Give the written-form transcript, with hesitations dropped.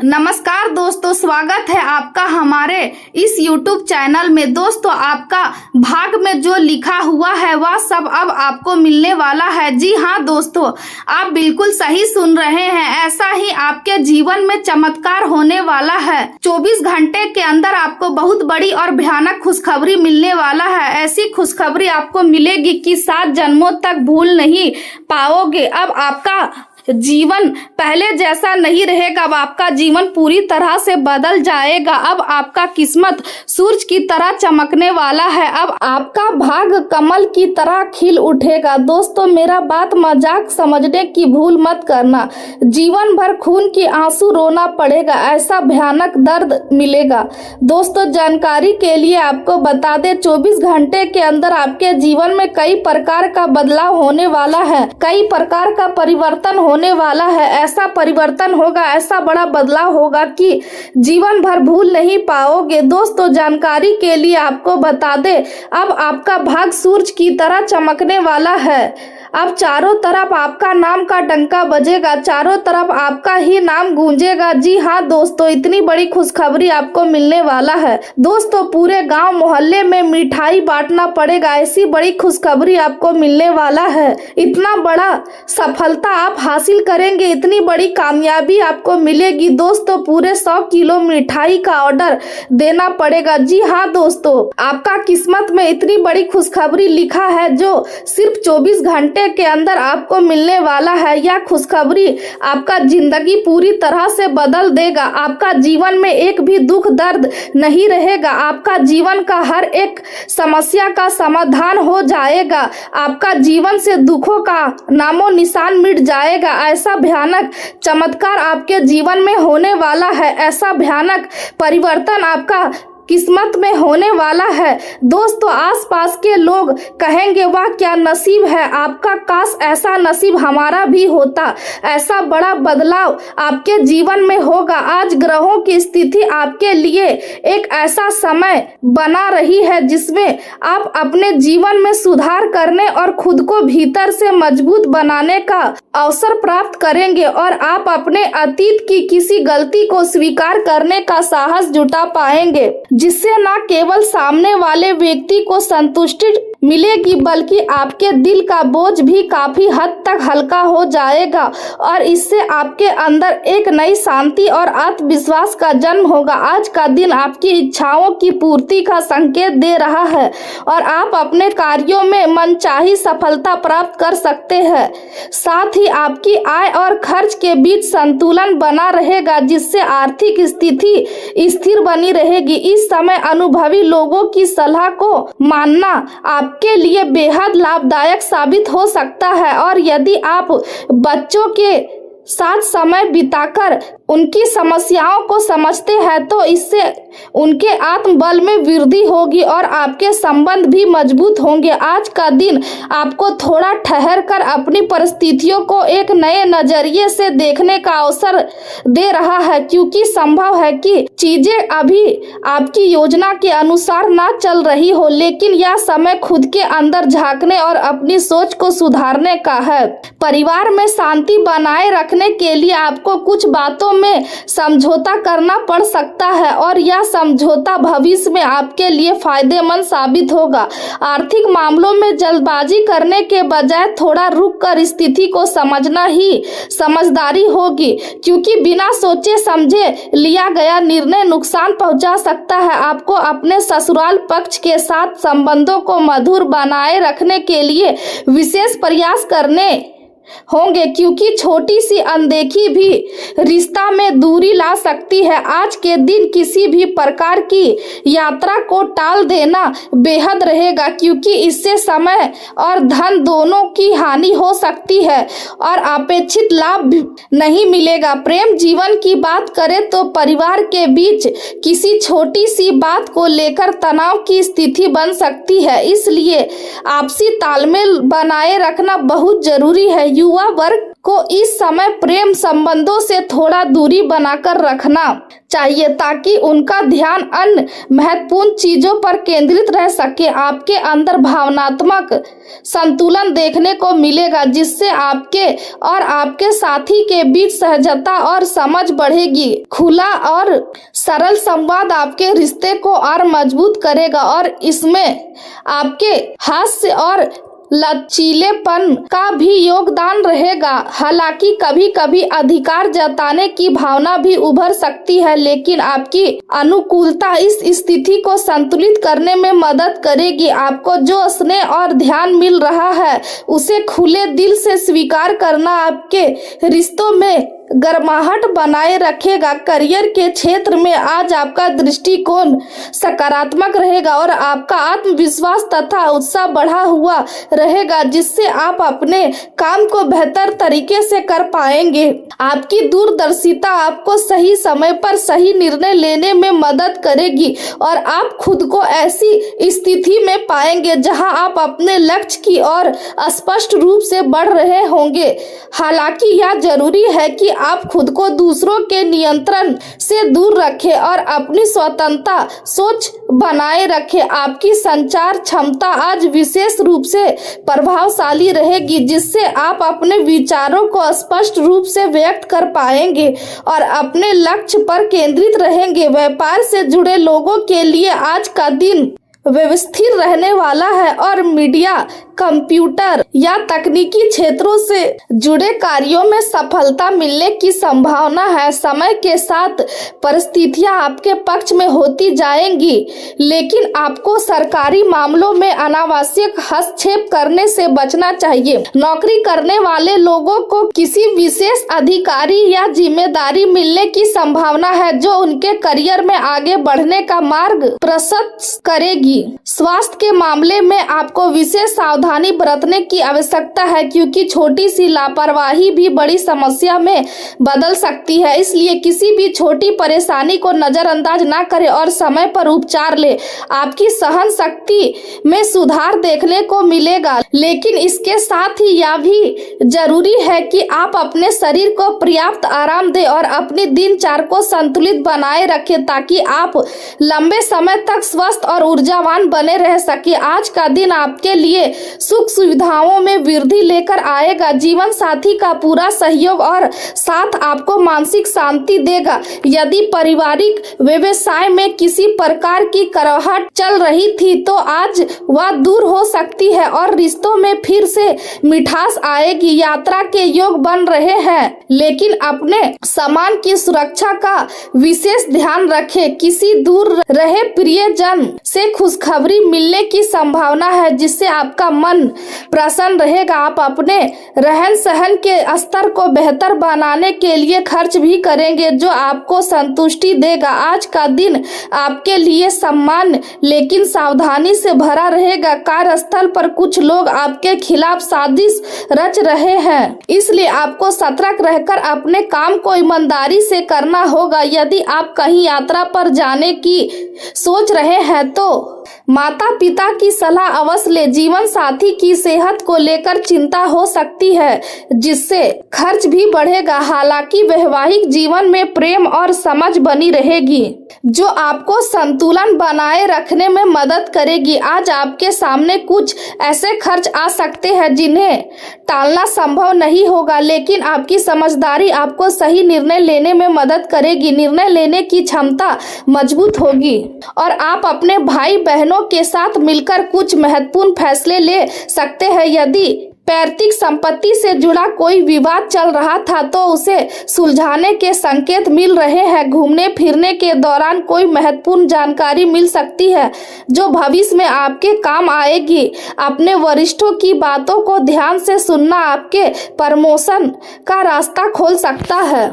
नमस्कार दोस्तों, स्वागत है आपका हमारे इस YouTube चैनल में। दोस्तों, आपका भाग में जो लिखा हुआ है वह सब अब आपको मिलने वाला है। जी हाँ दोस्तों, आप बिल्कुल सही सुन रहे हैं। ऐसा ही आपके जीवन में चमत्कार होने वाला है। 24 घंटे के अंदर आपको बहुत बड़ी और भयानक खुशखबरी मिलने वाला है। ऐसी खुशखबरी आपको मिलेगी कि 7 जन्मों तक भूल नहीं पाओगे। अब आपका जीवन पहले जैसा नहीं रहेगा। अब आपका जीवन पूरी तरह से बदल जाएगा। अब आपका किस्मत सूरज की तरह चमकने वाला है। अब आपका भाग कमल की तरह खिल उठेगा। दोस्तों, मेरा बात मजाक समझने की भूल मत करना। जीवन भर खून के आंसू रोना पड़ेगा, ऐसा भयानक दर्द मिलेगा। दोस्तों, जानकारी के लिए आपको बता दें, 24 घंटे के अंदर आपके जीवन में कई प्रकार का बदलाव होने वाला है। कई प्रकार का परिवर्तन होने वाला है। ऐसा परिवर्तन होगा, ऐसा बड़ा बदलाव होगा कि जीवन भर भूल नहीं पाओगे। दोस्तों, जानकारी के लिए आपको बता दें, अब आपका भाग सूरज की तरह चमकने वाला है। अब चारों तरफ आपका नाम का डंका बजेगा, चारों तरफ आपका ही नाम गूंजेगा। जी हाँ दोस्तों, इतनी बड़ी खुशखबरी आपको मिलने वाला है। दोस्तों, पूरे गांव मोहल्ले में मिठाई बांटना पड़ेगा, ऐसी बड़ी खुशखबरी आपको मिलने वाला है। इतना बड़ा सफलता आप हासिल करेंगे, इतनी बड़ी कामयाबी आपको मिलेगी। दोस्तों, पूरे 100 किलो मिठाई का ऑर्डर देना पड़ेगा। जी हाँ दोस्तों, आपका किस्मत में इतनी बड़ी खुशखबरी लिखा है जो सिर्फ 24 घंटे के अंदर आपको मिलने वाला है। यह खुशखबरी आपका जिंदगी पूरी तरह से बदल देगा। आपका जीवन में एक भी दुख दर्द नहीं रहेगा। आपका जीवन का हर एक समस्या का समाधान हो जाएगा। आपका जीवन से दुखों का नामो निशान मिट जाएगा। ऐसा भयानक चमत्कार आपके जीवन में होने वाला है। ऐसा भयानक परिवर्तन आपका किस्मत में होने वाला है। दोस्तों, आसपास के लोग कहेंगे, वाह क्या नसीब है आपका, काश ऐसा नसीब हमारा भी होता। ऐसा बड़ा बदलाव आपके जीवन में होगा। आज ग्रहों की स्थिति आपके लिए एक ऐसा समय बना रही है जिसमें आप अपने जीवन में सुधार करने और खुद को भीतर से मजबूत बनाने का अवसर प्राप्त करेंगे और आप अपने अतीत की किसी गलती को स्वीकार करने का साहस जुटा पाएंगे, जिससे न केवल सामने वाले व्यक्ति को संतुष्टि मिलेगी बल्कि आपके दिल का बोझ भी काफी हद तक हल्का हो जाएगा और इससे आपके अंदर एक नई शांति और आत्मविश्वास का जन्म होगा। आज का दिन आपकी इच्छाओं की पूर्ति का संकेत दे रहा है और आप अपने कार्यों में मनचाही सफलता प्राप्त कर सकते हैं। साथ ही आपकी आय और खर्च के बीच संतुलन बना रहेगा, जिससे आर्थिक स्थिति स्थिर बनी रहेगी। इस समय अनुभवी लोगों की सलाह को मानना आपके लिए बेहद लाभदायक साबित हो सकता है और यदि आप बच्चों के साथ समय बिताकर उनकी समस्याओं को समझते हैं तो इससे उनके आत्मबल में वृद्धि होगी और आपके संबंध भी मजबूत होंगे। आज का दिन आपको थोड़ा ठहर कर अपनी परिस्थितियों को एक नए नजरिए से देखने का अवसर दे रहा है, क्योंकि संभव है कि चीजें अभी आपकी योजना के अनुसार ना चल रही हो, लेकिन यह समय खुद के अंदर झांकने और अपनी सोच को सुधारने का है। परिवार में शांति बनाए रखने के लिए आपको कुछ बातों में समझौता करना पड़ सकता है और यह समझौता भविष्य में आपके लिए फायदेमंद साबित होगा। आर्थिक मामलों में जल्दबाजी करने के बजाय थोड़ा रुक कर स्थिति को समझना ही समझदारी होगी, क्योंकि बिना सोचे समझे लिया गया निर्णय नुकसान पहुंचा सकता है। आपको अपने ससुराल पक्ष के साथ संबंधों को मधुर बनाए रखने के लिए विशेष प्रयास करने होंगे, क्योंकि छोटी सी अनदेखी भी रिश्ता में दूरी ला सकती है। आज के दिन किसी भी प्रकार की यात्रा को टाल देना बेहद रहेगा, क्योंकि इससे समय और धन दोनों की हानि हो सकती है और अपेक्षित लाभ नहीं मिलेगा। प्रेम जीवन की बात करें तो परिवार के बीच किसी छोटी सी बात को लेकर तनाव की स्थिति बन सकती है, इसलिए आपसी तालमेल बनाए रखना बहुत जरूरी है। युवा वर्ग को इस समय प्रेम संबंधों से थोड़ा दूरी बनाकर रखना चाहिए ताकि उनका ध्यान अन्य महत्वपूर्ण चीजों पर केंद्रित रह सके। आपके अंदर भावनात्मक संतुलन देखने को मिलेगा, जिससे आपके और आपके साथी के बीच सहजता और समझ बढ़ेगी। खुला और सरल संवाद आपके रिश्ते को और मजबूत करेगा और इसमें आपके हास्य और लचीलेपन का भी योगदान रहेगा। हालांकि कभी कभी अधिकार जताने की भावना भी उभर सकती है, लेकिन आपकी अनुकूलता इस स्थिति को संतुलित करने में मदद करेगी। आपको जो स्नेह और ध्यान मिल रहा है उसे खुले दिल से स्वीकार करना आपके रिश्तों में गर्माहट बनाए रखेगा। करियर के क्षेत्र में आज आपका दृष्टिकोण सकारात्मक रहेगा और आपका आत्मविश्वास तथा उत्साह बढ़ा हुआ रहेगा, जिससे आप अपने काम को बेहतर तरीके से कर पाएंगे। आपकी दूरदर्शिता आपको सही समय पर सही निर्णय लेने में मदद करेगी और आप खुद को ऐसी स्थिति में पाएंगे जहां आप अपने लक्ष्य की ओर स्पष्ट रूप से बढ़ रहे होंगे। हालांकि यह जरूरी है कि आप खुद को दूसरों के नियंत्रण से दूर रखें और अपनी स्वतंत्रता सोच बनाए रखें। आपकी संचार क्षमता आज विशेष रूप से प्रभावशाली रहेगी, जिससे आप अपने विचारों को स्पष्ट रूप से व्यक्त कर पाएंगे और अपने लक्ष्य पर केंद्रित रहेंगे। व्यापार से जुड़े लोगों के लिए आज का दिन व्यवस्थित रहने वाला है और मीडिया, कंप्यूटर या तकनीकी क्षेत्रों से जुड़े कार्यों में सफलता मिलने की संभावना है। समय के साथ परिस्थितियां आपके पक्ष में होती जाएंगी, लेकिन आपको सरकारी मामलों में अनावश्यक हस्तक्षेप करने से बचना चाहिए। नौकरी करने वाले लोगों को किसी विशेष अधिकारी या जिम्मेदारी मिलने की संभावना है जो उनके करियर में आगे बढ़ने का मार्ग प्रशस्त करेगी। स्वास्थ्य के मामले में आपको विशेष सावधानी बरतने की आवश्यकता है, क्योंकि छोटी सी लापरवाही भी बड़ी समस्या में बदल सकती है। इसलिए किसी भी छोटी परेशानी को नजरअंदाज ना करें और समय पर उपचार लें। आपकी सहन शक्ति में सुधार देखने को मिलेगा, लेकिन इसके साथ ही यह भी जरूरी है कि आप अपने शरीर को पर्याप्त आराम दें और अपनी दिनचर्या को संतुलित बनाए रखें ताकि आप लंबे समय तक स्वस्थ और ऊर्जावान बने रह सके। आज का दिन आपके लिए सुख सुविधाओं में वृद्धि लेकर आएगा। जीवन साथी का पूरा सहयोग और साथ आपको मानसिक शांति देगा। यदि पारिवारिक व्यवसाय में किसी प्रकार की कड़वाहट चल रही थी तो आज वह दूर हो सकती है और रिश्तों में फिर से मिठास आएगी। यात्रा के योग बन रहे हैं, लेकिन अपने सामान की सुरक्षा का विशेष ध्यान रखें। किसी दूर रहे प्रियजन से खुशखबरी मिलने की संभावना है, जिससे आपका मन प्रसन्न रहेगा। आप अपने रहन सहन के स्तर को बेहतर बनाने के लिए खर्च भी करेंगे, जो आपको संतुष्टि देगा। आज का दिन आपके लिए सम्मान लेकिन सावधानी से भरा रहेगा। कार्यस्थल पर कुछ लोग आपके खिलाफ साजिश रच रहे हैं, इसलिए आपको सतर्क रहकर अपने काम को ईमानदारी से करना होगा। यदि आप कहीं यात्रा पर जाने की सोच रहे हैं तो माता पिता की सलाह अवश्य ले। जीवन साथी की सेहत को लेकर चिंता हो सकती है, जिससे खर्च भी बढ़ेगा। हालांकि वैवाहिक जीवन में प्रेम और समझ बनी रहेगी, जो आपको संतुलन बनाए रखने में मदद करेगी। आज आपके सामने कुछ ऐसे खर्च आ सकते हैं जिन्हें टालना संभव नहीं होगा, लेकिन आपकी समझदारी आपको सही निर्णय लेने में मदद करेगी। निर्णय लेने की क्षमता मजबूत होगी और आप अपने भाई बहनों के साथ मिलकर कुछ महत्वपूर्ण फैसले ले सकते हैं। यदि पैतृक संपत्ति से जुड़ा कोई विवाद चल रहा था तो उसे सुलझाने के संकेत मिल रहे हैं। घूमने फिरने के दौरान कोई महत्वपूर्ण जानकारी मिल सकती है जो भविष्य में आपके काम आएगी। अपने वरिष्ठों की बातों को ध्यान से सुनना आपके प्रमोशन का रास्ता खोल सकता है।